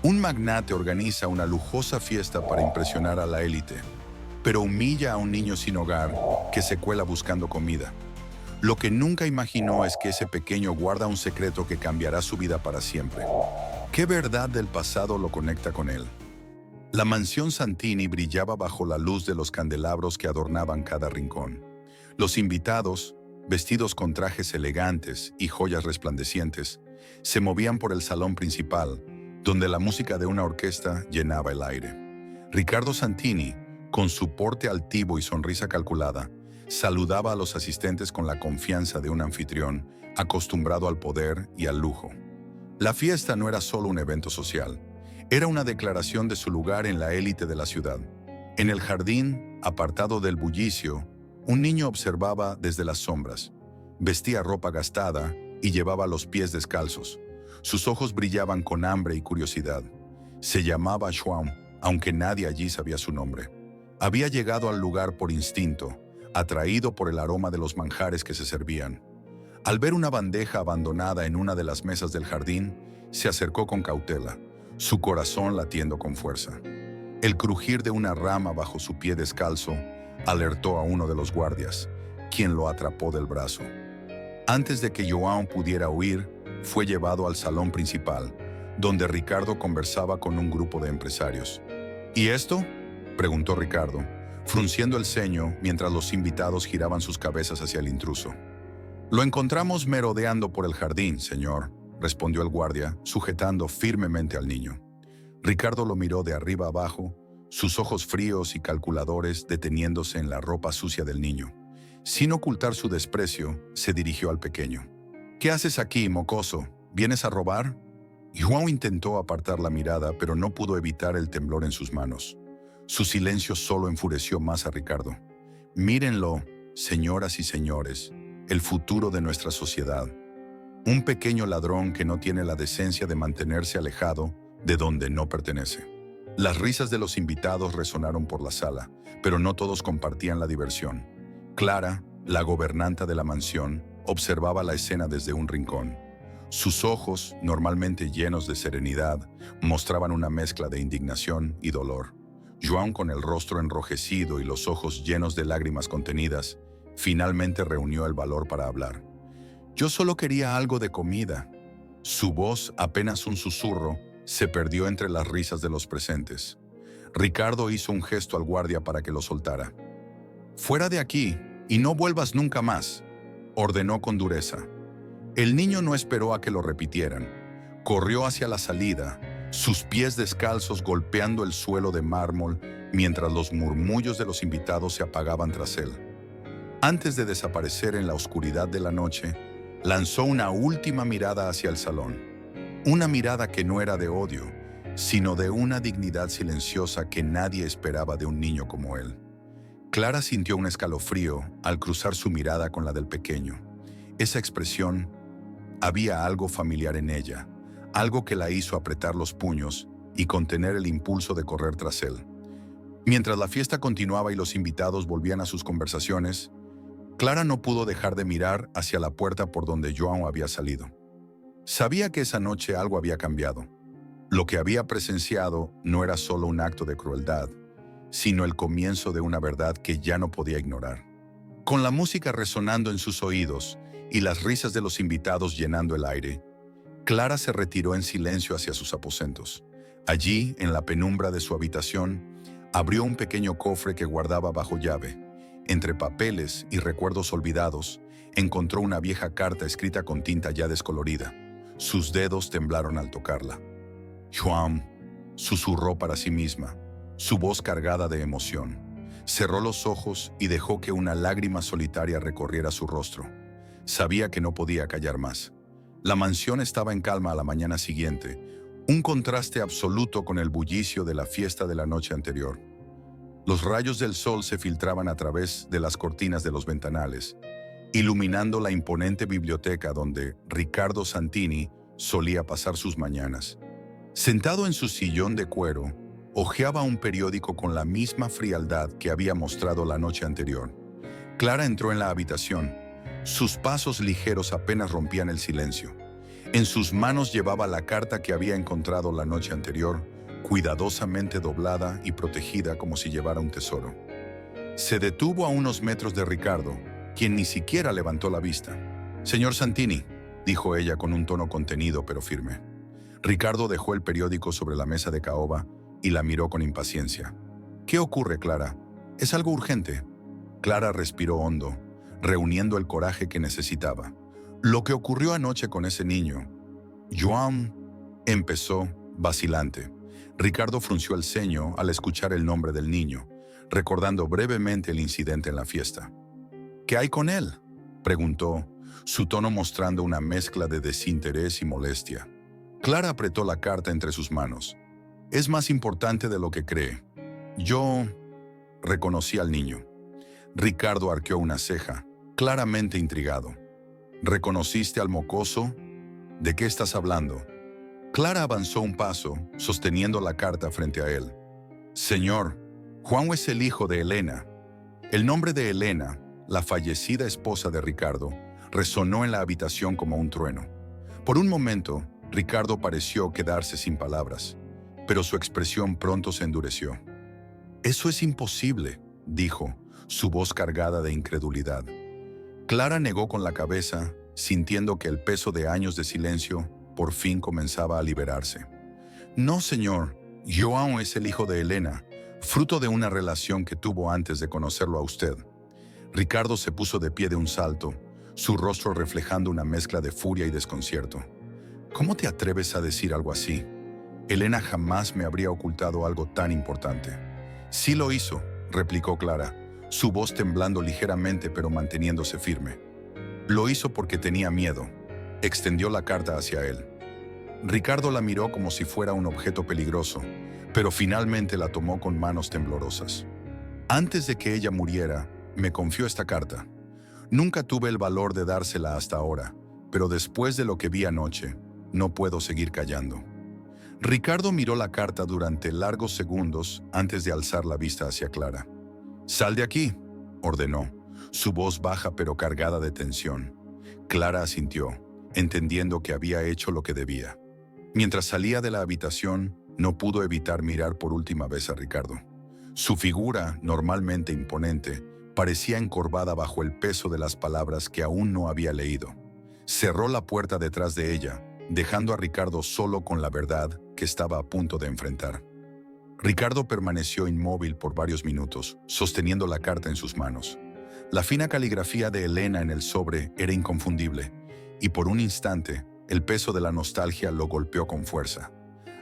Un magnate organiza una lujosa fiesta para impresionar a la élite, pero humilla a un niño sin hogar que se cuela buscando comida. Lo que nunca imaginó es que ese pequeño guarda un secreto que cambiará su vida para siempre. ¿Qué verdad del pasado lo conecta con él? La mansión Santini brillaba bajo la luz de los candelabros que adornaban cada rincón. Los invitados, vestidos con trajes elegantes y joyas resplandecientes, se movían por el salón principal, donde la música de una orquesta llenaba el aire. Ricardo Santini, con su porte altivo y sonrisa calculada, saludaba a los asistentes con la confianza de un anfitrión acostumbrado al poder y al lujo. La fiesta no era solo un evento social, era una declaración de su lugar en la élite de la ciudad. En el jardín, apartado del bullicio, un niño observaba desde las sombras. Vestía ropa gastada y llevaba los pies descalzos. Sus ojos brillaban con hambre y curiosidad. Se llamaba João, aunque nadie allí sabía su nombre. Había llegado al lugar por instinto, atraído por el aroma de los manjares que se servían. Al ver una bandeja abandonada en una de las mesas del jardín, se acercó con cautela, su corazón latiendo con fuerza. El crujir de una rama bajo su pie descalzo alertó a uno de los guardias, quien lo atrapó del brazo. Antes de que João pudiera huir, fue llevado al salón principal, donde Ricardo conversaba con un grupo de empresarios. ¿Y esto?, preguntó Ricardo, frunciendo el ceño mientras los invitados giraban sus cabezas hacia el intruso. «Lo encontramos merodeando por el jardín, señor», respondió el guardia, sujetando firmemente al niño. Ricardo lo miró de arriba abajo, sus ojos fríos y calculadores deteniéndose en la ropa sucia del niño. Sin ocultar su desprecio, se dirigió al pequeño. «¿Qué haces aquí, mocoso? ¿Vienes a robar?» João intentó apartar la mirada, pero no pudo evitar el temblor en sus manos. Su silencio solo enfureció más a Ricardo. «Mírenlo, señoras y señores, el futuro de nuestra sociedad. Un pequeño ladrón que no tiene la decencia de mantenerse alejado de donde no pertenece». Las risas de los invitados resonaron por la sala, pero no todos compartían la diversión. Clara, la gobernanta de la mansión, observaba la escena desde un rincón. Sus ojos, normalmente llenos de serenidad, mostraban una mezcla de indignación y dolor. João, con el rostro enrojecido y los ojos llenos de lágrimas contenidas, finalmente reunió el valor para hablar. «Yo solo quería algo de comida». Su voz, apenas un susurro, se perdió entre las risas de los presentes. Ricardo hizo un gesto al guardia para que lo soltara. «Fuera de aquí, y no vuelvas nunca más», ordenó con dureza. El niño no esperó a que lo repitieran. Corrió hacia la salida, sus pies descalzos golpeando el suelo de mármol mientras los murmullos de los invitados se apagaban tras él. Antes de desaparecer en la oscuridad de la noche, lanzó una última mirada hacia el salón. Una mirada que no era de odio, sino de una dignidad silenciosa que nadie esperaba de un niño como él. Clara sintió un escalofrío al cruzar su mirada con la del pequeño. Esa expresión, había algo familiar en ella, algo que la hizo apretar los puños y contener el impulso de correr tras él. Mientras la fiesta continuaba y los invitados volvían a sus conversaciones, Clara no pudo dejar de mirar hacia la puerta por donde João había salido. Sabía que esa noche algo había cambiado. Lo que había presenciado no era solo un acto de crueldad, sino el comienzo de una verdad que ya no podía ignorar. Con la música resonando en sus oídos y las risas de los invitados llenando el aire, Clara se retiró en silencio hacia sus aposentos. Allí, en la penumbra de su habitación, abrió un pequeño cofre que guardaba bajo llave. Entre papeles y recuerdos olvidados, encontró una vieja carta escrita con tinta ya descolorida. Sus dedos temblaron al tocarla. «João», susurró para sí misma, su voz cargada de emoción. Cerró los ojos y dejó que una lágrima solitaria recorriera su rostro. Sabía que no podía callar más. La mansión estaba en calma a la mañana siguiente, un contraste absoluto con el bullicio de la fiesta de la noche anterior. Los rayos del sol se filtraban a través de las cortinas de los ventanales, iluminando la imponente biblioteca donde Ricardo Santini solía pasar sus mañanas. Sentado en su sillón de cuero, hojeaba un periódico con la misma frialdad que había mostrado la noche anterior. Clara entró en la habitación. Sus pasos ligeros apenas rompían el silencio. En sus manos llevaba la carta que había encontrado la noche anterior, cuidadosamente doblada y protegida como si llevara un tesoro. Se detuvo a unos metros de Ricardo, quien ni siquiera levantó la vista. «Señor Santini», dijo ella con un tono contenido pero firme. Ricardo dejó el periódico sobre la mesa de caoba y la miró con impaciencia. «¿Qué ocurre, Clara? ¿Es algo urgente?» Clara respiró hondo, reuniendo el coraje que necesitaba. «Lo que ocurrió anoche con ese niño». «Joan», empezó, vacilante. Ricardo frunció el ceño al escuchar el nombre del niño, recordando brevemente el incidente en la fiesta. «¿Qué hay con él?», preguntó, su tono mostrando una mezcla de desinterés y molestia. Clara apretó la carta entre sus manos. «Es más importante de lo que cree. Yo reconocí al niño». Ricardo arqueó una ceja, claramente intrigado. «¿Reconociste al mocoso? ¿De qué estás hablando?». Clara avanzó un paso, sosteniendo la carta frente a él. «Señor, Juan es el hijo de Elena». El nombre de Elena, la fallecida esposa de Ricardo, resonó en la habitación como un trueno. Por un momento, Ricardo pareció quedarse sin palabras, pero su expresión pronto se endureció. «Eso es imposible», dijo, su voz cargada de incredulidad. Clara negó con la cabeza, sintiendo que el peso de años de silencio por fin comenzaba a liberarse. «No, señor, Joan es el hijo de Elena, fruto de una relación que tuvo antes de conocerlo a usted». Ricardo se puso de pie de un salto, su rostro reflejando una mezcla de furia y desconcierto. «¿Cómo te atreves a decir algo así? Elena jamás me habría ocultado algo tan importante». «Sí lo hizo», replicó Clara, su voz temblando ligeramente pero manteniéndose firme. «Lo hizo porque tenía miedo». Extendió la carta hacia él. Ricardo la miró como si fuera un objeto peligroso, pero finalmente la tomó con manos temblorosas. «Antes de que ella muriera, me confió esta carta. Nunca tuve el valor de dársela hasta ahora, pero después de lo que vi anoche, no puedo seguir callando». Ricardo miró la carta durante largos segundos antes de alzar la vista hacia Clara. «Sal de aquí», ordenó, su voz baja pero cargada de tensión. Clara asintió, entendiendo que había hecho lo que debía. Mientras salía de la habitación, no pudo evitar mirar por última vez a Ricardo. Su figura, normalmente imponente, parecía encorvada bajo el peso de las palabras que aún no había leído. Cerró la puerta detrás de ella, dejando a Ricardo solo con la verdad que estaba a punto de enfrentar. Ricardo permaneció inmóvil por varios minutos, sosteniendo la carta en sus manos. La fina caligrafía de Elena en el sobre era inconfundible, y por un instante, el peso de la nostalgia lo golpeó con fuerza.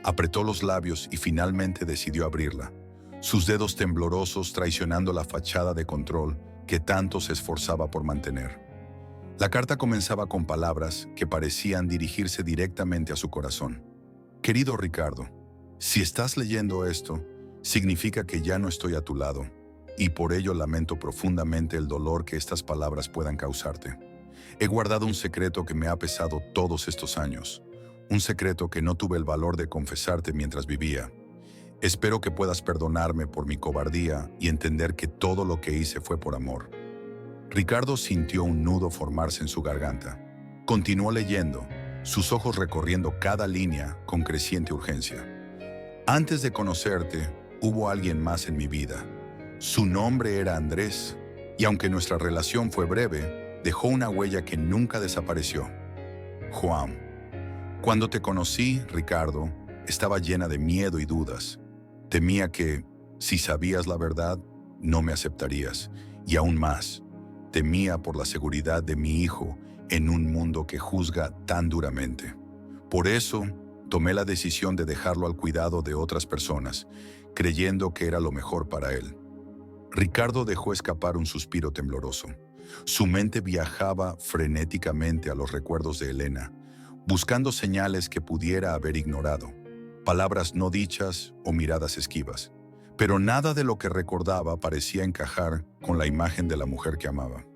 Apretó los labios y finalmente decidió abrirla, sus dedos temblorosos traicionando la fachada de control que tanto se esforzaba por mantener. La carta comenzaba con palabras que parecían dirigirse directamente a su corazón. «Querido Ricardo, si estás leyendo esto, significa que ya no estoy a tu lado, y por ello lamento profundamente el dolor que estas palabras puedan causarte. He guardado un secreto que me ha pesado todos estos años, un secreto que no tuve el valor de confesarte mientras vivía. Espero que puedas perdonarme por mi cobardía y entender que todo lo que hice fue por amor». Ricardo sintió un nudo formarse en su garganta. Continuó leyendo, sus ojos recorriendo cada línea con creciente urgencia. «Antes de conocerte, hubo alguien más en mi vida. Su nombre era Andrés, y aunque nuestra relación fue breve, dejó una huella que nunca desapareció. Juan. Cuando te conocí, Ricardo, estaba llena de miedo y dudas. Temía que, si sabías la verdad, no me aceptarías, y aún más, temía por la seguridad de mi hijo en un mundo que juzga tan duramente. Por eso, tomé la decisión de dejarlo al cuidado de otras personas, creyendo que era lo mejor para él». Ricardo dejó escapar un suspiro tembloroso. Su mente viajaba frenéticamente a los recuerdos de Elena, buscando señales que pudiera haber ignorado, palabras no dichas o miradas esquivas. Pero nada de lo que recordaba parecía encajar con la imagen de la mujer que amaba.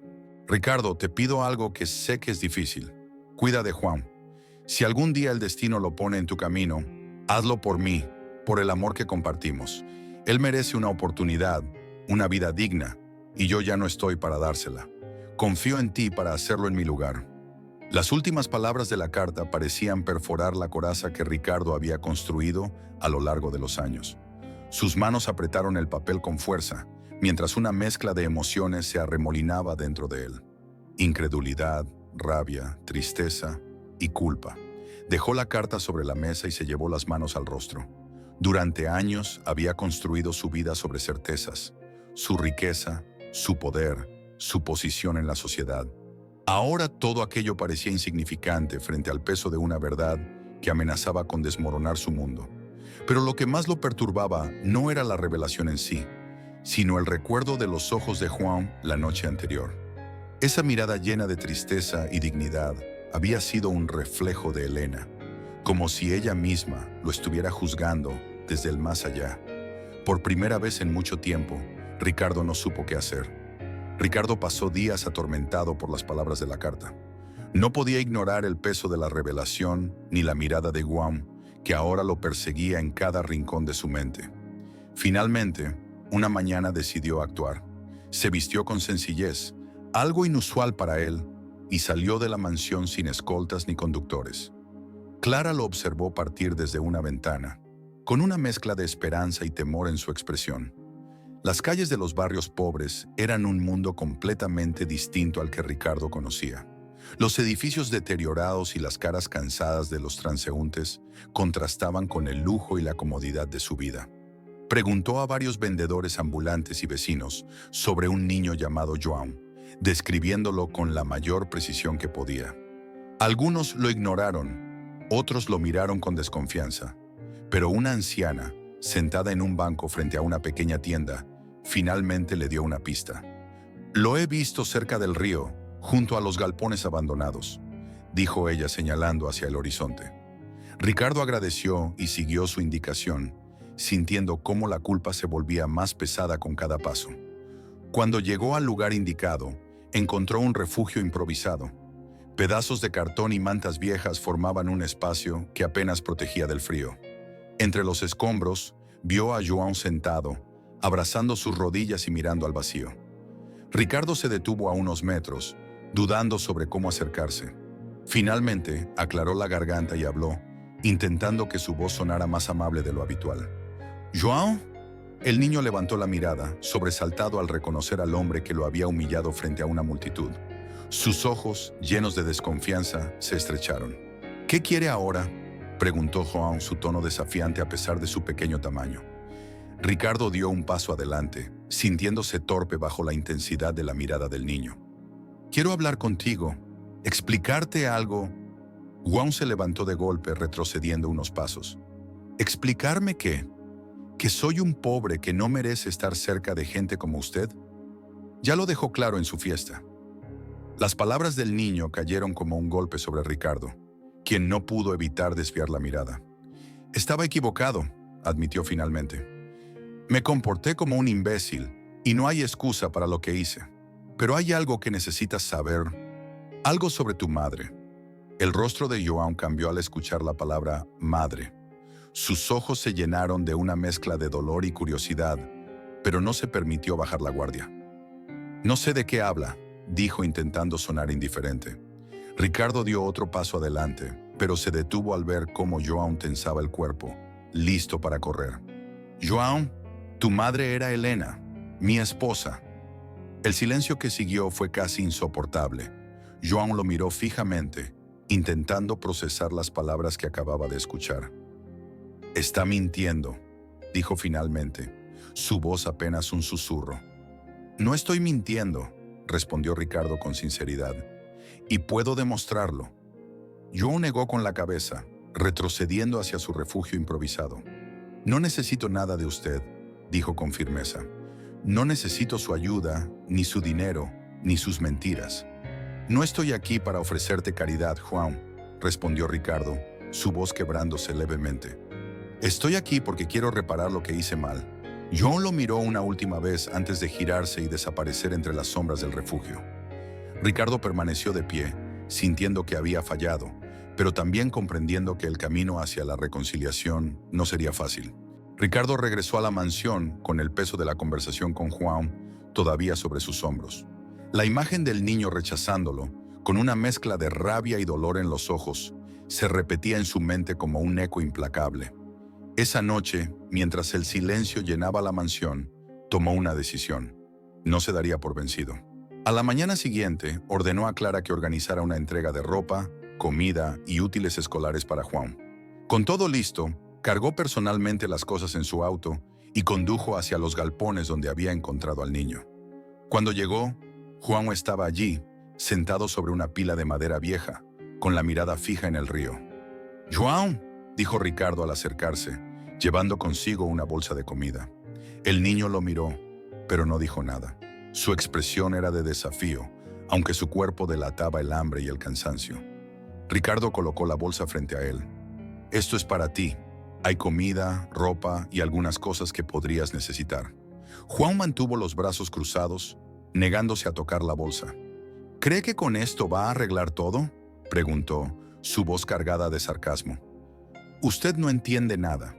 «Ricardo, te pido algo que sé que es difícil. Cuida de Juan. Si algún día el destino lo pone en tu camino, hazlo por mí, por el amor que compartimos. Él merece una oportunidad, una vida digna, y yo ya no estoy para dársela. Confío en ti para hacerlo en mi lugar». Las últimas palabras de la carta parecían perforar la coraza que Ricardo había construido a lo largo de los años. Sus manos apretaron el papel con fuerza, mientras una mezcla de emociones se arremolinaba dentro de él. Incredulidad, rabia, tristeza y culpa. Dejó la carta sobre la mesa y se llevó las manos al rostro. Durante años había construido su vida sobre certezas, su riqueza, su poder, su posición en la sociedad. Ahora todo aquello parecía insignificante frente al peso de una verdad que amenazaba con desmoronar su mundo. Pero lo que más lo perturbaba no era la revelación en sí, sino el recuerdo de los ojos de Juan la noche anterior. Esa mirada llena de tristeza y dignidad había sido un reflejo de Elena, como si ella misma lo estuviera juzgando desde el más allá. Por primera vez en mucho tiempo, Ricardo no supo qué hacer. Ricardo pasó días atormentado por las palabras de la carta. No podía ignorar el peso de la revelación ni la mirada de Guam, que ahora lo perseguía en cada rincón de su mente. Finalmente, una mañana decidió actuar. Se vistió con sencillez, algo inusual para él, y salió de la mansión sin escoltas ni conductores. Clara lo observó partir desde una ventana, con una mezcla de esperanza y temor en su expresión. Las calles de los barrios pobres eran un mundo completamente distinto al que Ricardo conocía. Los edificios deteriorados y las caras cansadas de los transeúntes contrastaban con el lujo y la comodidad de su vida. Preguntó a varios vendedores ambulantes y vecinos sobre un niño llamado João, describiéndolo con la mayor precisión que podía. Algunos lo ignoraron, otros lo miraron con desconfianza, pero una anciana, sentada en un banco frente a una pequeña tienda, finalmente le dio una pista. «Lo he visto cerca del río, junto a los galpones abandonados», dijo ella señalando hacia el horizonte. Ricardo agradeció y siguió su indicación, sintiendo cómo la culpa se volvía más pesada con cada paso. Cuando llegó al lugar indicado, encontró un refugio improvisado. Pedazos de cartón y mantas viejas formaban un espacio que apenas protegía del frío. Entre los escombros, vio a João sentado, abrazando sus rodillas y mirando al vacío. Ricardo se detuvo a unos metros, dudando sobre cómo acercarse. Finalmente, aclaró la garganta y habló, intentando que su voz sonara más amable de lo habitual. «¿João?» El niño levantó la mirada, sobresaltado al reconocer al hombre que lo había humillado frente a una multitud. Sus ojos, llenos de desconfianza, se estrecharon. «¿Qué quiere ahora?», preguntó João, su tono desafiante a pesar de su pequeño tamaño. Ricardo dio un paso adelante, sintiéndose torpe bajo la intensidad de la mirada del niño. «Quiero hablar contigo, explicarte algo». João se levantó de golpe, retrocediendo unos pasos. «¿Explicarme qué? ¿Que soy un pobre que no merece estar cerca de gente como usted?» Ya lo dejó claro en su fiesta. Las palabras del niño cayeron como un golpe sobre Ricardo, quien no pudo evitar desviar la mirada. «Estaba equivocado», admitió finalmente. «Me comporté como un imbécil y no hay excusa para lo que hice. Pero hay algo que necesitas saber, algo sobre tu madre». El rostro de João cambió al escuchar la palabra madre. Sus ojos se llenaron de una mezcla de dolor y curiosidad, pero no se permitió bajar la guardia. «No sé de qué habla», dijo intentando sonar indiferente. Ricardo dio otro paso adelante, pero se detuvo al ver cómo João tensaba el cuerpo, listo para correr. «João, tu madre era Elena, mi esposa». El silencio que siguió fue casi insoportable. João lo miró fijamente, intentando procesar las palabras que acababa de escuchar. «Está mintiendo», dijo finalmente, su voz apenas un susurro. «No estoy mintiendo», respondió Ricardo con sinceridad, «y puedo demostrarlo». João negó con la cabeza, retrocediendo hacia su refugio improvisado. «No necesito nada de usted», dijo con firmeza. «No necesito su ayuda, ni su dinero, ni sus mentiras». «No estoy aquí para ofrecerte caridad, João», respondió Ricardo, su voz quebrándose levemente. «Estoy aquí porque quiero reparar lo que hice mal». João lo miró una última vez antes de girarse y desaparecer entre las sombras del refugio. Ricardo permaneció de pie, sintiendo que había fallado, pero también comprendiendo que el camino hacia la reconciliación no sería fácil. Ricardo regresó a la mansión con el peso de la conversación con João todavía sobre sus hombros. La imagen del niño rechazándolo, con una mezcla de rabia y dolor en los ojos, se repetía en su mente como un eco implacable. Esa noche, mientras el silencio llenaba la mansión, tomó una decisión. No se daría por vencido. A la mañana siguiente, ordenó a Clara que organizara una entrega de ropa, comida y útiles escolares para Juan. Con todo listo, cargó personalmente las cosas en su auto y condujo hacia los galpones donde había encontrado al niño. Cuando llegó, Juan estaba allí, sentado sobre una pila de madera vieja, con la mirada fija en el río. «Juan», dijo Ricardo al acercarse, llevando consigo una bolsa de comida. El niño lo miró, pero no dijo nada. Su expresión era de desafío, aunque su cuerpo delataba el hambre y el cansancio. Ricardo colocó la bolsa frente a él. «Esto es para ti. Hay comida, ropa y algunas cosas que podrías necesitar». Juan mantuvo los brazos cruzados, negándose a tocar la bolsa. «¿Cree que con esto va a arreglar todo?», preguntó, su voz cargada de sarcasmo. «Usted no entiende nada».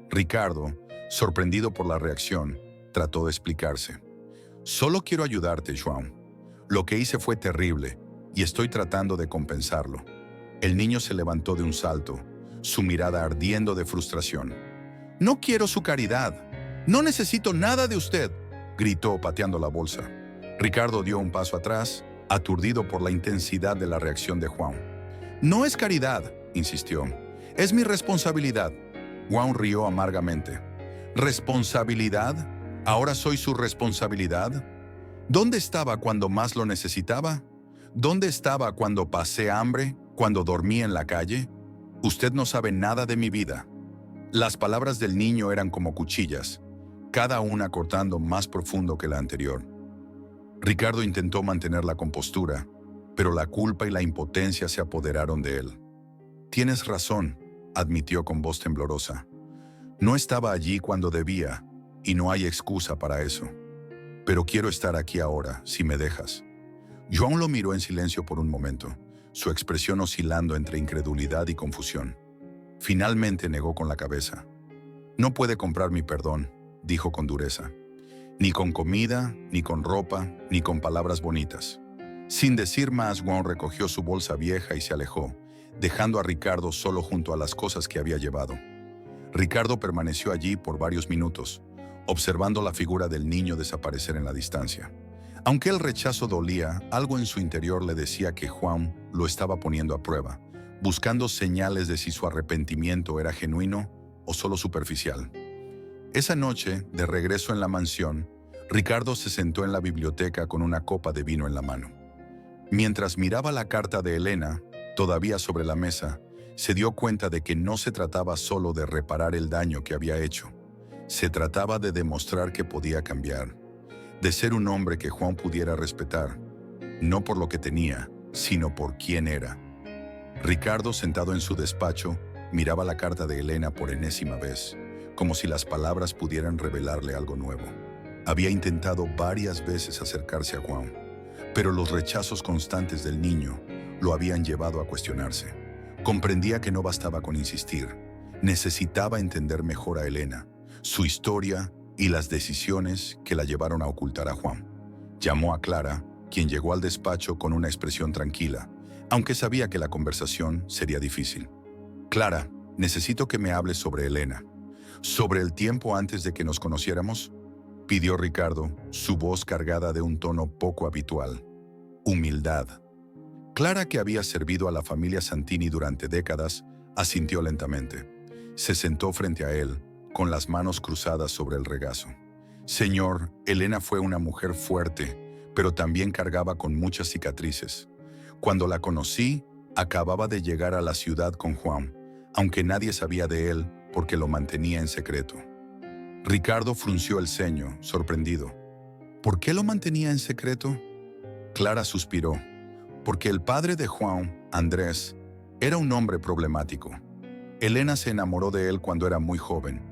Ricardo, sorprendido por la reacción, trató de explicarse. «Solo quiero ayudarte, Juan. Lo que hice fue terrible y estoy tratando de compensarlo». El niño se levantó de un salto, su mirada ardiendo de frustración. «No quiero su caridad. No necesito nada de usted», gritó pateando la bolsa. Ricardo dio un paso atrás, aturdido por la intensidad de la reacción de Juan. «No es caridad», insistió. «Es mi responsabilidad». Juan rió amargamente. «¿Responsabilidad? ¿Ahora soy su responsabilidad? ¿Dónde estaba cuando más lo necesitaba? ¿Dónde estaba cuando pasé hambre? ¿Cuando dormí en la calle? Usted no sabe nada de mi vida». Las palabras del niño eran como cuchillas, cada una cortando más profundo que la anterior. Ricardo intentó mantener la compostura, pero la culpa y la impotencia se apoderaron de él. «Tienes razón», admitió con voz temblorosa. «No estaba allí cuando debía, y no hay excusa para eso. Pero quiero estar aquí ahora, si me dejas». Juan lo miró en silencio por un momento, su expresión oscilando entre incredulidad y confusión. Finalmente negó con la cabeza. «No puede comprar mi perdón», dijo con dureza. «Ni con comida, ni con ropa, ni con palabras bonitas». Sin decir más, Juan recogió su bolsa vieja y se alejó, dejando a Ricardo solo junto a las cosas que había llevado. Ricardo permaneció allí por varios minutos, observando la figura del niño desaparecer en la distancia. Aunque el rechazo dolía, algo en su interior le decía que Juan lo estaba poniendo a prueba, buscando señales de si su arrepentimiento era genuino o solo superficial. Esa noche, de regreso en la mansión, Ricardo se sentó en la biblioteca con una copa de vino en la mano. Mientras miraba la carta de Elena, todavía sobre la mesa, se dio cuenta de que no se trataba solo de reparar el daño que había hecho. Se trataba de demostrar que podía cambiar, de ser un hombre que Juan pudiera respetar, no por lo que tenía, sino por quién era. Ricardo, sentado en su despacho, miraba la carta de Elena por enésima vez, como si las palabras pudieran revelarle algo nuevo. Había intentado varias veces acercarse a Juan, pero los rechazos constantes del niño lo habían llevado a cuestionarse. Comprendía que no bastaba con insistir. Necesitaba entender mejor a Elena, su historia y las decisiones que la llevaron a ocultar a Juan. Llamó a Clara, quien llegó al despacho con una expresión tranquila, aunque sabía que la conversación sería difícil. «Clara, necesito que me hables sobre Elena. ¿Sobre el tiempo antes de que nos conociéramos?», pidió Ricardo, su voz cargada de un tono poco habitual. Humildad. Clara, que había servido a la familia Santini durante décadas, asintió lentamente. Se sentó frente a él, con las manos cruzadas sobre el regazo. «Señor, Elena fue una mujer fuerte, pero también cargaba con muchas cicatrices. Cuando la conocí, acababa de llegar a la ciudad con Juan, aunque nadie sabía de él porque lo mantenía en secreto». Ricardo frunció el ceño, sorprendido. ¿Por qué lo mantenía en secreto? Clara suspiró. Porque el padre de Juan, Andrés, era un hombre problemático. Elena se enamoró de él cuando era muy joven,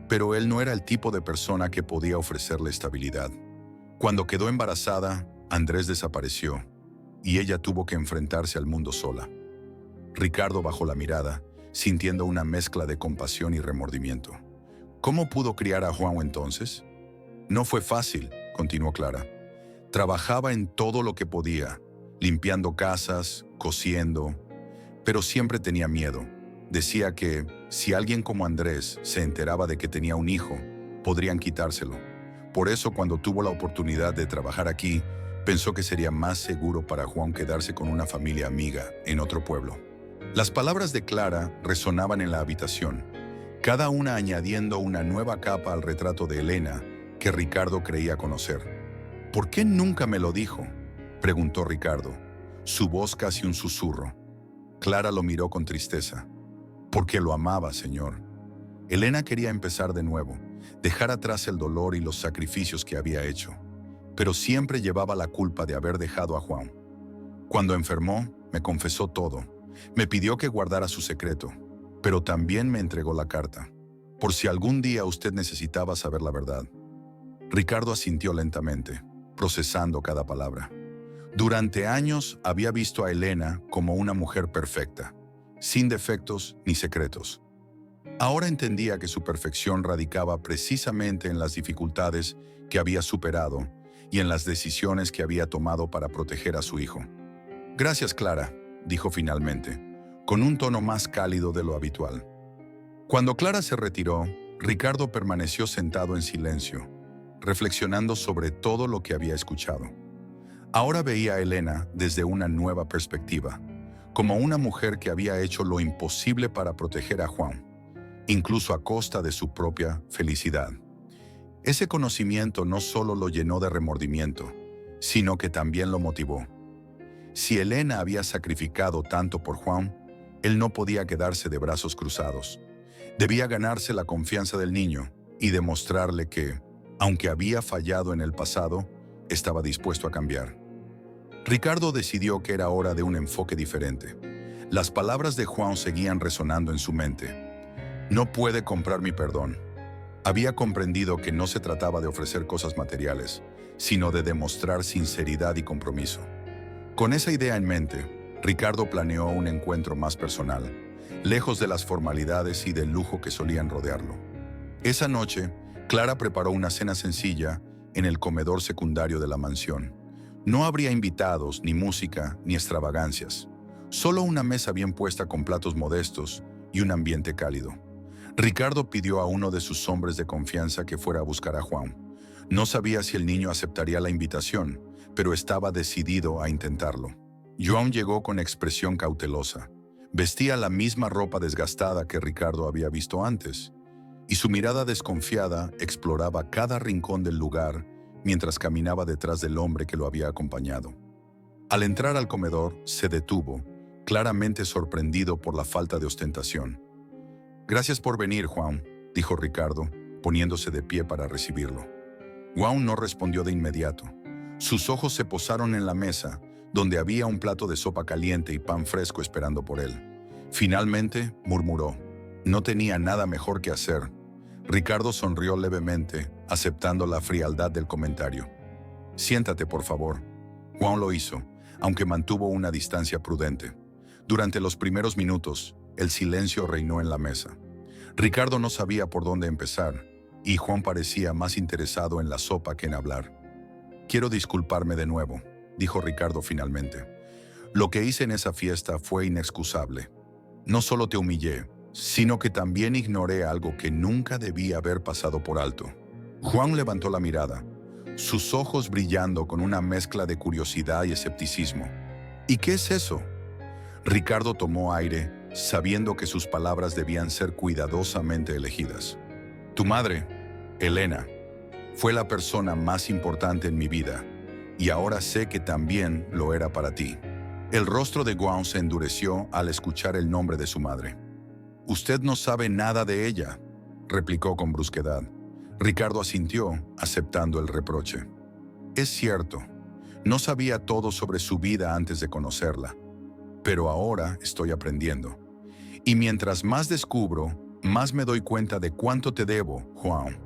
pero él no era el tipo de persona que podía ofrecerle estabilidad. Cuando quedó embarazada, Andrés desapareció, y ella tuvo que enfrentarse al mundo sola. Ricardo bajó la mirada, sintiendo una mezcla de compasión y remordimiento. ¿Cómo pudo criar a Juan entonces? No fue fácil, continuó Clara. Trabajaba en todo lo que podía, limpiando casas, cosiendo, pero siempre tenía miedo. Decía que si alguien como Andrés se enteraba de que tenía un hijo, podrían quitárselo. Por eso, cuando tuvo la oportunidad de trabajar aquí, pensó que sería más seguro para Juan quedarse con una familia amiga en otro pueblo. Las palabras de Clara resonaban en la habitación, cada una añadiendo una nueva capa al retrato de Elena que Ricardo creía conocer. ¿Por qué nunca me lo dijo?, preguntó Ricardo, su voz casi un susurro. Clara lo miró con tristeza. Porque lo amaba, señor. Elena quería empezar de nuevo, dejar atrás el dolor y los sacrificios que había hecho, pero siempre llevaba la culpa de haber dejado a Juan. Cuando enfermó, me confesó todo. Me pidió que guardara su secreto, pero también me entregó la carta, por si algún día usted necesitaba saber la verdad. Ricardo asintió lentamente, procesando cada palabra. Durante años había visto a Elena como una mujer perfecta, sin defectos ni secretos. Ahora entendía que su perfección radicaba precisamente en las dificultades que había superado y en las decisiones que había tomado para proteger a su hijo. Gracias, Clara, dijo finalmente, con un tono más cálido de lo habitual. Cuando Clara se retiró, Ricardo permaneció sentado en silencio, reflexionando sobre todo lo que había escuchado. Ahora veía a Elena desde una nueva perspectiva, como una mujer que había hecho lo imposible para proteger a Juan, incluso a costa de su propia felicidad. Ese conocimiento no solo lo llenó de remordimiento, sino que también lo motivó. Si Elena había sacrificado tanto por Juan, él no podía quedarse de brazos cruzados. Debía ganarse la confianza del niño y demostrarle que, aunque había fallado en el pasado, estaba dispuesto a cambiar. Ricardo decidió que era hora de un enfoque diferente. Las palabras de Juan seguían resonando en su mente. No puede comprar mi perdón. Había comprendido que no se trataba de ofrecer cosas materiales, sino de demostrar sinceridad y compromiso. Con esa idea en mente, Ricardo planeó un encuentro más personal, lejos de las formalidades y del lujo que solían rodearlo. Esa noche, Clara preparó una cena sencilla en el comedor secundario de la mansión. No habría invitados, ni música, ni extravagancias. Solo una mesa bien puesta con platos modestos y un ambiente cálido. Ricardo pidió a uno de sus hombres de confianza que fuera a buscar a Juan. No sabía si el niño aceptaría la invitación, pero estaba decidido a intentarlo. Juan llegó con expresión cautelosa. Vestía la misma ropa desgastada que Ricardo había visto antes, y su mirada desconfiada exploraba cada rincón del lugar mientras caminaba detrás del hombre que lo había acompañado. Al entrar al comedor, se detuvo, claramente sorprendido por la falta de ostentación. «Gracias por venir, Juan», dijo Ricardo, poniéndose de pie para recibirlo. Juan no respondió de inmediato. Sus ojos se posaron en la mesa, donde había un plato de sopa caliente y pan fresco esperando por él. Finalmente, murmuró. No tenía nada mejor que hacer. Ricardo sonrió levemente, aceptando la frialdad del comentario. «Siéntate, por favor». Juan lo hizo, aunque mantuvo una distancia prudente. Durante los primeros minutos, el silencio reinó en la mesa. Ricardo no sabía por dónde empezar, y Juan parecía más interesado en la sopa que en hablar. «Quiero disculparme de nuevo», dijo Ricardo finalmente. «Lo que hice en esa fiesta fue inexcusable. No solo te humillé, sino que también ignoré algo que nunca debí haber pasado por alto». Juan levantó la mirada, sus ojos brillando con una mezcla de curiosidad y escepticismo. «¿Y qué es eso?». Ricardo tomó aire, sabiendo que sus palabras debían ser cuidadosamente elegidas. «Tu madre, Elena, fue la persona más importante en mi vida, y ahora sé que también lo era para ti». El rostro de Juan se endureció al escuchar el nombre de su madre. «Usted no sabe nada de ella», replicó con brusquedad. Ricardo asintió, aceptando el reproche. «Es cierto, no sabía todo sobre su vida antes de conocerla, pero ahora estoy aprendiendo. Y mientras más descubro, más me doy cuenta de cuánto te debo, Juan».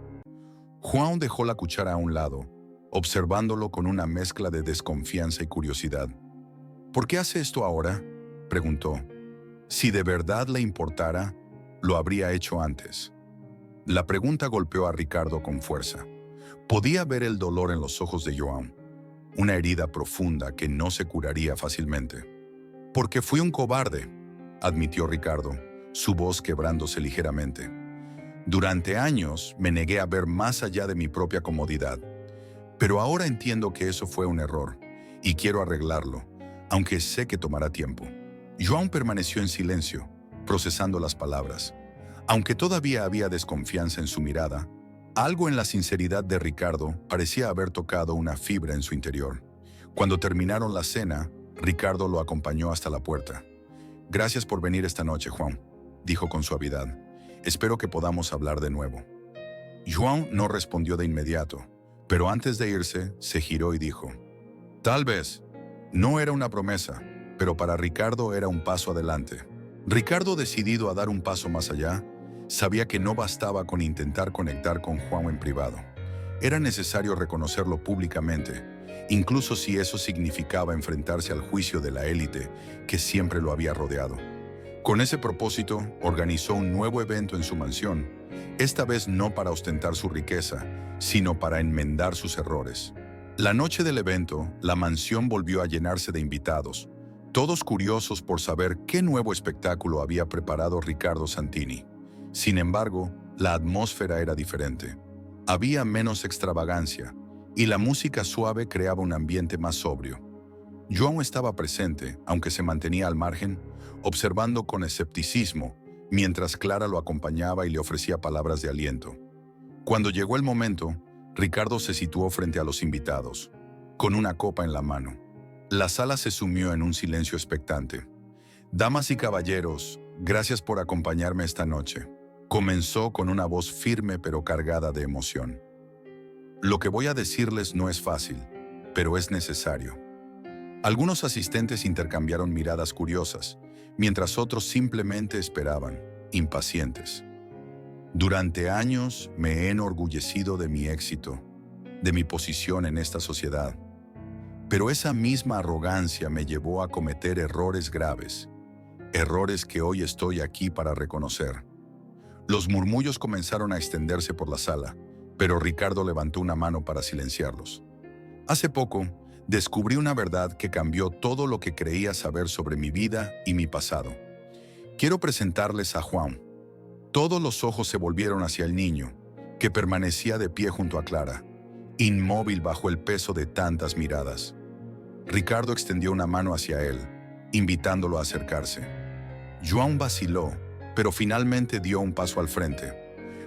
Juan dejó la cuchara a un lado, observándolo con una mezcla de desconfianza y curiosidad. «¿Por qué hace esto ahora?», preguntó. Si de verdad le importara, lo habría hecho antes. La pregunta golpeó a Ricardo con fuerza. Podía ver el dolor en los ojos de Joan. una herida profunda que no se curaría fácilmente. Porque fui un cobarde, admitió Ricardo, su voz quebrándose ligeramente. Durante años me negué a ver más allá de mi propia comodidad, pero ahora entiendo que eso fue un error y quiero arreglarlo, aunque sé que tomará tiempo. Joan permaneció en silencio, procesando las palabras. Aunque todavía había desconfianza en su mirada, algo en la sinceridad de Ricardo parecía haber tocado una fibra en su interior. Cuando terminaron la cena, Ricardo lo acompañó hasta la puerta. «Gracias por venir esta noche, Juan», dijo con suavidad. «Espero que podamos hablar de nuevo». Joan no respondió de inmediato, pero antes de irse, se giró y dijo: «Tal vez». No era una promesa, pero para Ricardo era un paso adelante. Ricardo, decidido a dar un paso más allá, sabía que no bastaba con intentar conectar con Juan en privado. Era necesario reconocerlo públicamente, incluso si eso significaba enfrentarse al juicio de la élite que siempre lo había rodeado. Con ese propósito, organizó un nuevo evento en su mansión, esta vez no para ostentar su riqueza, sino para enmendar sus errores. La noche del evento, la mansión volvió a llenarse de invitados, todos curiosos por saber qué nuevo espectáculo había preparado Riccardo Santini. Sin embargo, la atmósfera era diferente. Había menos extravagancia, y la música suave creaba un ambiente más sobrio. Joan estaba presente, aunque se mantenía al margen, observando con escepticismo, mientras Clara lo acompañaba y le ofrecía palabras de aliento. Cuando llegó el momento, Ricardo se situó frente a los invitados, con una copa en la mano. La sala se sumió en un silencio expectante. «Damas y caballeros, gracias por acompañarme esta noche», comenzó con una voz firme pero cargada de emoción. «Lo que voy a decirles no es fácil, pero es necesario». Algunos asistentes intercambiaron miradas curiosas, mientras otros simplemente esperaban, impacientes. «Durante años me he enorgullecido de mi éxito, de mi posición en esta sociedad. Pero esa misma arrogancia me llevó a cometer errores graves, errores que hoy estoy aquí para reconocer». Los murmullos comenzaron a extenderse por la sala, pero Ricardo levantó una mano para silenciarlos. «Hace poco, descubrí una verdad que cambió todo lo que creía saber sobre mi vida y mi pasado. Quiero presentarles a Juan». Todos los ojos se volvieron hacia el niño, que permanecía de pie junto a Clara, inmóvil bajo el peso de tantas miradas. Ricardo extendió una mano hacia él, invitándolo a acercarse. Joan vaciló, pero finalmente dio un paso al frente.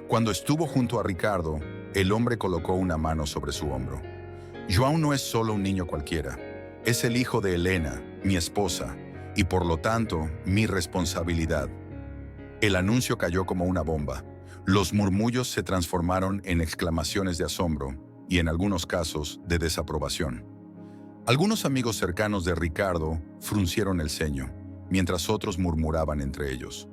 Cuando estuvo junto a Ricardo, el hombre colocó una mano sobre su hombro. «Joan no es solo un niño cualquiera, es el hijo de Elena, mi esposa, y por lo tanto, mi responsabilidad». El anuncio cayó como una bomba. Los murmullos se transformaron en exclamaciones de asombro y, en algunos casos, de desaprobación. Algunos amigos cercanos de Ricardo fruncieron el ceño, mientras otros murmuraban entre ellos: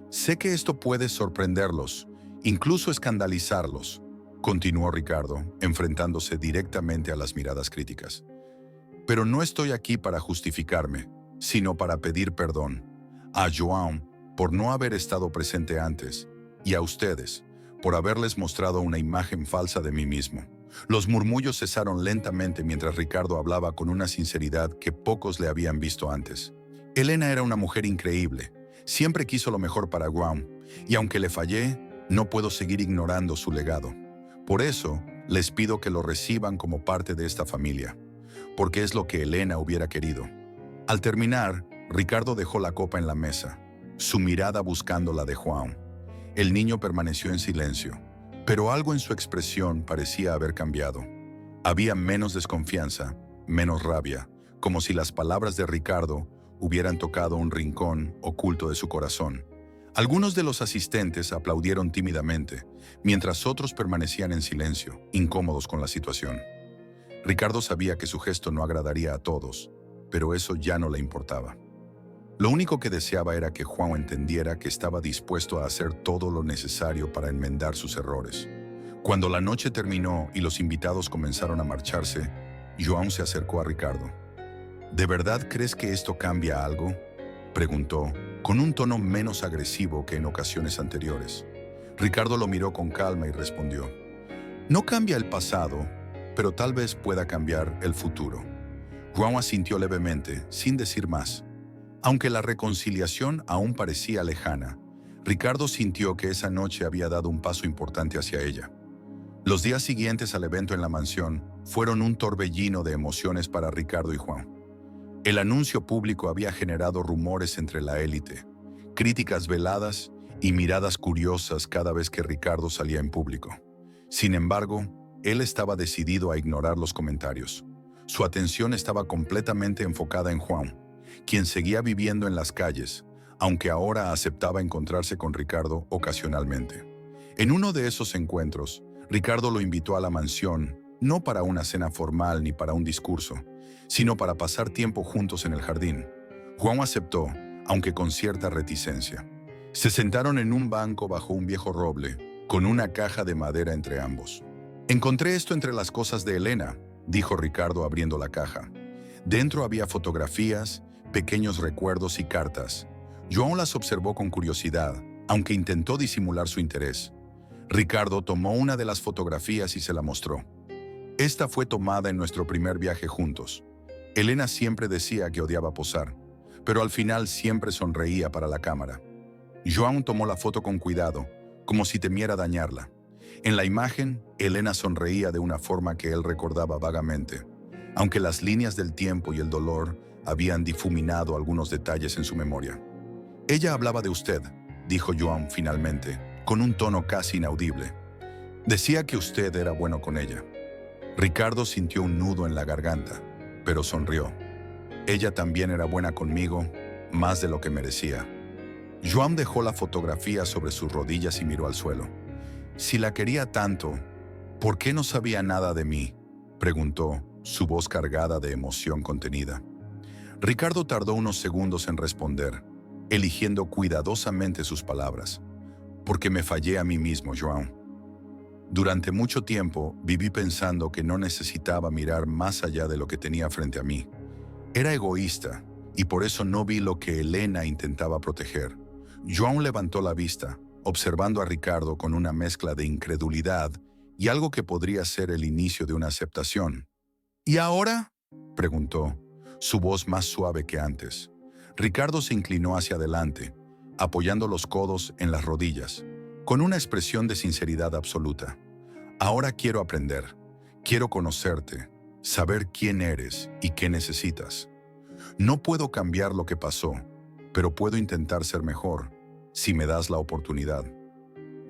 «Sé que esto puede sorprenderlos, incluso escandalizarlos», continuó Ricardo, enfrentándose directamente a las miradas críticas. «Pero no estoy aquí para justificarme, sino para pedir perdón a Joan por no haber estado presente antes, y a ustedes, por haberles mostrado una imagen falsa de mí mismo». Los murmullos cesaron lentamente mientras Ricardo hablaba con una sinceridad que pocos le habían visto antes. «Elena era una mujer increíble, siempre quiso lo mejor para Juan, y aunque le fallé, no puedo seguir ignorando su legado. Por eso, les pido que lo reciban como parte de esta familia, porque es lo que Elena hubiera querido». Al terminar, Ricardo dejó la copa en la mesa, su mirada buscando la de Juan. El niño permaneció en silencio, pero algo en su expresión parecía haber cambiado. Había menos desconfianza, menos rabia, como si las palabras de Ricardo hubieran tocado un rincón oculto de su corazón. Algunos de los asistentes aplaudieron tímidamente, mientras otros permanecían en silencio, incómodos con la situación. Ricardo sabía que su gesto no agradaría a todos, pero eso ya no le importaba. Lo único que deseaba era que Juan entendiera que estaba dispuesto a hacer todo lo necesario para enmendar sus errores. Cuando la noche terminó y los invitados comenzaron a marcharse, Joan se acercó a Ricardo. «¿De verdad crees que esto cambia algo?», preguntó, con un tono menos agresivo que en ocasiones anteriores. Ricardo lo miró con calma y respondió: «No cambia el pasado, pero tal vez pueda cambiar el futuro. João asintió levemente, sin decir más. Aunque la reconciliación aún parecía lejana, Ricardo sintió que esa noche había dado un paso importante hacia ella. Los días siguientes al evento en la mansión fueron un torbellino de emociones para Ricardo y João. El anuncio público había generado rumores entre la élite, críticas veladas y miradas curiosas cada vez que Ricardo salía en público. Sin embargo, él estaba decidido a ignorar los comentarios. Su atención estaba completamente enfocada en João, quien seguía viviendo en las calles, aunque ahora aceptaba encontrarse con Ricardo ocasionalmente. En uno de esos encuentros, Ricardo lo invitó a la mansión, no para una cena formal ni para un discurso, sino para pasar tiempo juntos en el jardín. João aceptó, aunque con cierta reticencia. Se sentaron en un banco bajo un viejo roble, con una caja de madera entre ambos. «Encontré esto entre las cosas de Elena», dijo Ricardo abriendo la caja. Dentro había fotografías, pequeños recuerdos y cartas. João las observó con curiosidad, aunque intentó disimular su interés. Ricardo tomó una de las fotografías y se la mostró. «Esta fue tomada en nuestro primer viaje juntos. Elena siempre decía que odiaba posar, pero al final siempre sonreía para la cámara». João tomó la foto con cuidado, como si temiera dañarla. En la imagen, Elena sonreía de una forma que él recordaba vagamente, aunque las líneas del tiempo y el dolor habían difuminado algunos detalles en su memoria. «Ella hablaba de usted», dijo João finalmente, con un tono casi inaudible. «Decía que usted era bueno con ella». Ricardo sintió un nudo en la garganta, pero sonrió. «Ella también era buena conmigo, más de lo que merecía». João dejó la fotografía sobre sus rodillas y miró al suelo. «Si la quería tanto, ¿por qué no sabía nada de mí?», preguntó, su voz cargada de emoción contenida. Ricardo tardó unos segundos en responder, eligiendo cuidadosamente sus palabras. «Porque me fallé a mí mismo, João. Durante mucho tiempo viví pensando que no necesitaba mirar más allá de lo que tenía frente a mí. Era egoísta y por eso no vi lo que Elena intentaba proteger». João levantó la vista, observando a Ricardo con una mezcla de incredulidad y algo que podría ser el inicio de una aceptación. «¿Y ahora?», preguntó, su voz más suave que antes. Ricardo se inclinó hacia adelante, apoyando los codos en las rodillas, con una expresión de sinceridad absoluta. «Ahora quiero aprender, quiero conocerte, saber quién eres y qué necesitas. No puedo cambiar lo que pasó, pero puedo intentar ser mejor, si me das la oportunidad».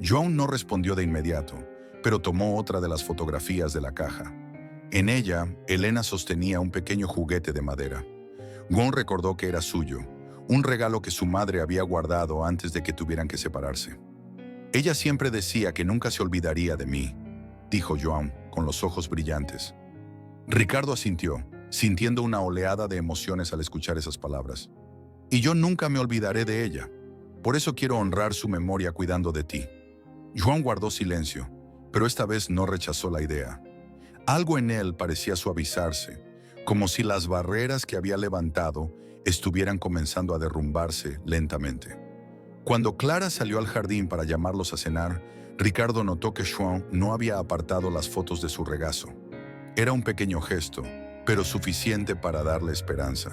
João no respondió de inmediato, pero tomó otra de las fotografías de la caja. En ella, Elena sostenía un pequeño juguete de madera. João recordó que era suyo, un regalo que su madre había guardado antes de que tuvieran que separarse. «Ella siempre decía que nunca se olvidaría de mí», dijo João, con los ojos brillantes. Ricardo asintió, sintiendo una oleada de emociones al escuchar esas palabras. «Y yo nunca me olvidaré de ella. Por eso quiero honrar su memoria cuidando de ti». João guardó silencio, pero esta vez no rechazó la idea. Algo en él parecía suavizarse, como si las barreras que había levantado estuvieran comenzando a derrumbarse lentamente. Cuando Clara salió al jardín para llamarlos a cenar, Ricardo notó que João no había apartado las fotos de su regazo. Era un pequeño gesto, pero suficiente para darle esperanza.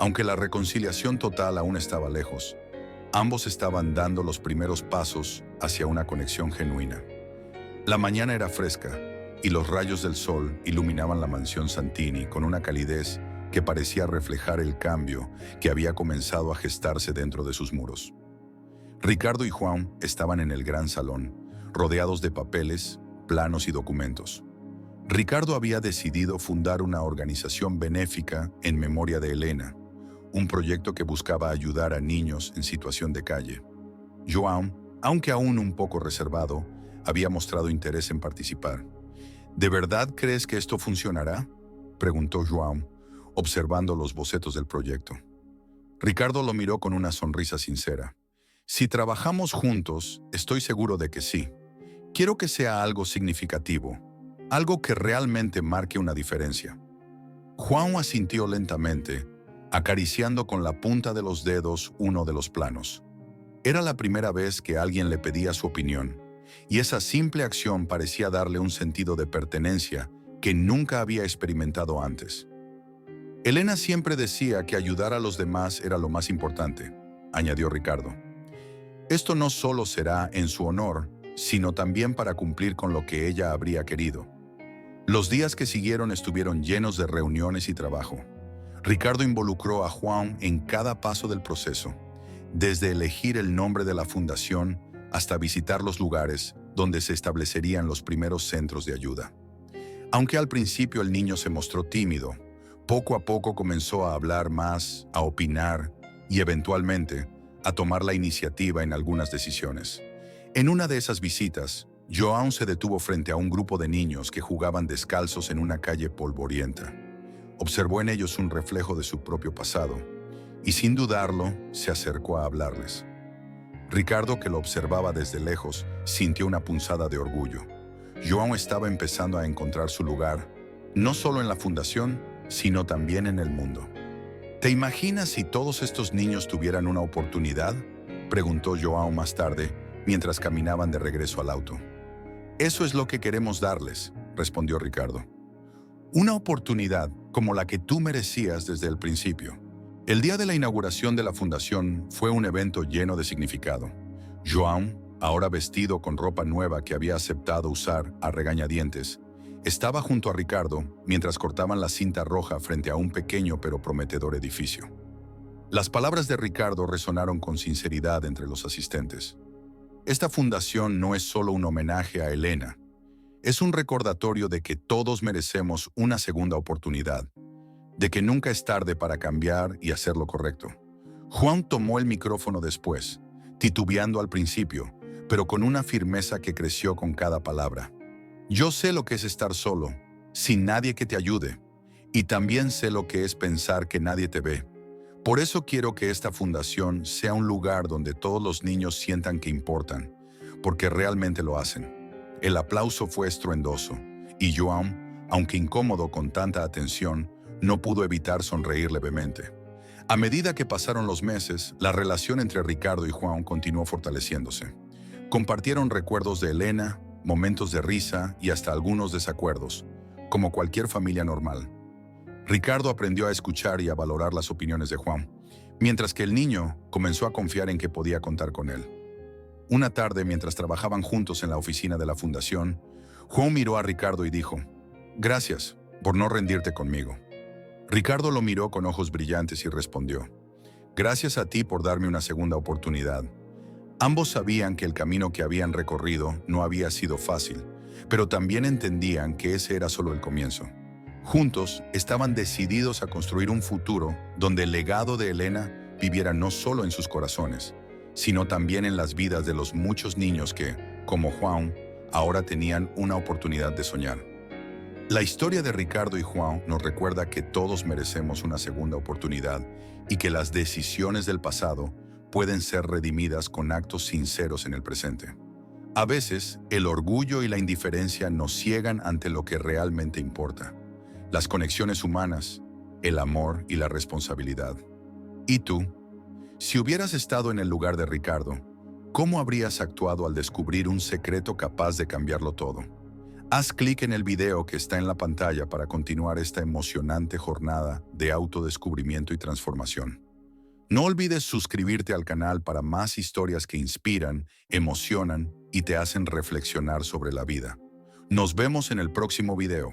Aunque la reconciliación total aún estaba lejos, ambos estaban dando los primeros pasos hacia una conexión genuina. La mañana era fresca y los rayos del sol iluminaban la mansión Santini con una calidez que parecía reflejar el cambio que había comenzado a gestarse dentro de sus muros. Ricardo y João estaban en el gran salón, rodeados de papeles, planos y documentos. Ricardo había decidido fundar una organización benéfica en memoria de Elena, un proyecto que buscaba ayudar a niños en situación de calle. João, aunque aún un poco reservado, había mostrado interés en participar. «¿De verdad crees que esto funcionará?», preguntó João, observando los bocetos del proyecto. Ricardo lo miró con una sonrisa sincera. «Si trabajamos juntos, estoy seguro de que sí. Quiero que sea algo significativo, algo que realmente marque una diferencia». João asintió lentamente, acariciando con la punta de los dedos uno de los planos. Era la primera vez que alguien le pedía su opinión, y esa simple acción parecía darle un sentido de pertenencia que nunca había experimentado antes. Elena siempre decía que ayudar a los demás era lo más importante, añadió Ricardo. Esto no solo será en su honor, sino también para cumplir con lo que ella habría querido. Los días que siguieron estuvieron llenos de reuniones y trabajo. Ricardo involucró a Juan en cada paso del proceso, desde elegir el nombre de la fundación hasta visitar los lugares donde se establecerían los primeros centros de ayuda. Aunque al principio el niño se mostró tímido, poco a poco comenzó a hablar más, a opinar y eventualmente a tomar la iniciativa en algunas decisiones. En una de esas visitas, João se detuvo frente a un grupo de niños que jugaban descalzos en una calle polvorienta. Observó en ellos un reflejo de su propio pasado y sin dudarlo se acercó a hablarles. Ricardo, que lo observaba desde lejos, sintió una punzada de orgullo. João estaba empezando a encontrar su lugar, no solo en la fundación, sino también en el mundo. ¿Te imaginas si todos estos niños tuvieran una oportunidad?, preguntó João más tarde, mientras caminaban de regreso al auto. Eso es lo que queremos darles, respondió Ricardo. Una oportunidad como la que tú merecías desde el principio. El día de la inauguración de la fundación fue un evento lleno de significado. João, ahora vestido con ropa nueva que había aceptado usar a regañadientes, estaba junto a Ricardo mientras cortaban la cinta roja frente a un pequeño pero prometedor edificio. Las palabras de Ricardo resonaron con sinceridad entre los asistentes. Esta fundación no es solo un homenaje a Elena, es un recordatorio de que todos merecemos una segunda oportunidad, de que nunca es tarde para cambiar y hacer lo correcto. Juan tomó el micrófono después, titubeando al principio, pero con una firmeza que creció con cada palabra. Yo sé lo que es estar solo, sin nadie que te ayude, y también sé lo que es pensar que nadie te ve. Por eso quiero que esta fundación sea un lugar donde todos los niños sientan que importan, porque realmente lo hacen. El aplauso fue estruendoso, y João, aunque incómodo con tanta atención, no pudo evitar sonreír levemente. A medida que pasaron los meses, la relación entre Ricardo y Juan continuó fortaleciéndose. Compartieron recuerdos de Elena, momentos de risa y hasta algunos desacuerdos, como cualquier familia normal. Ricardo aprendió a escuchar y a valorar las opiniones de Juan, mientras que el niño comenzó a confiar en que podía contar con él. Una tarde, mientras trabajaban juntos en la oficina de la fundación, Juan miró a Ricardo y dijo: «Gracias por no rendirte conmigo». Ricardo lo miró con ojos brillantes y respondió: «Gracias a ti por darme una segunda oportunidad». Ambos sabían que el camino que habían recorrido no había sido fácil, pero también entendían que ese era solo el comienzo. Juntos estaban decididos a construir un futuro donde el legado de Elena viviera no solo en sus corazones, sino también en las vidas de los muchos niños que, como Juan, ahora tenían una oportunidad de soñar. La historia de Ricardo y Juan nos recuerda que todos merecemos una segunda oportunidad y que las decisiones del pasado pueden ser redimidas con actos sinceros en el presente. A veces, el orgullo y la indiferencia nos ciegan ante lo que realmente importa: las conexiones humanas, el amor y la responsabilidad. ¿Y tú? Si hubieras estado en el lugar de Ricardo, ¿cómo habrías actuado al descubrir un secreto capaz de cambiarlo todo? Haz clic en el video que está en la pantalla para continuar esta emocionante jornada de autodescubrimiento y transformación. No olvides suscribirte al canal para más historias que inspiran, emocionan y te hacen reflexionar sobre la vida. Nos vemos en el próximo video.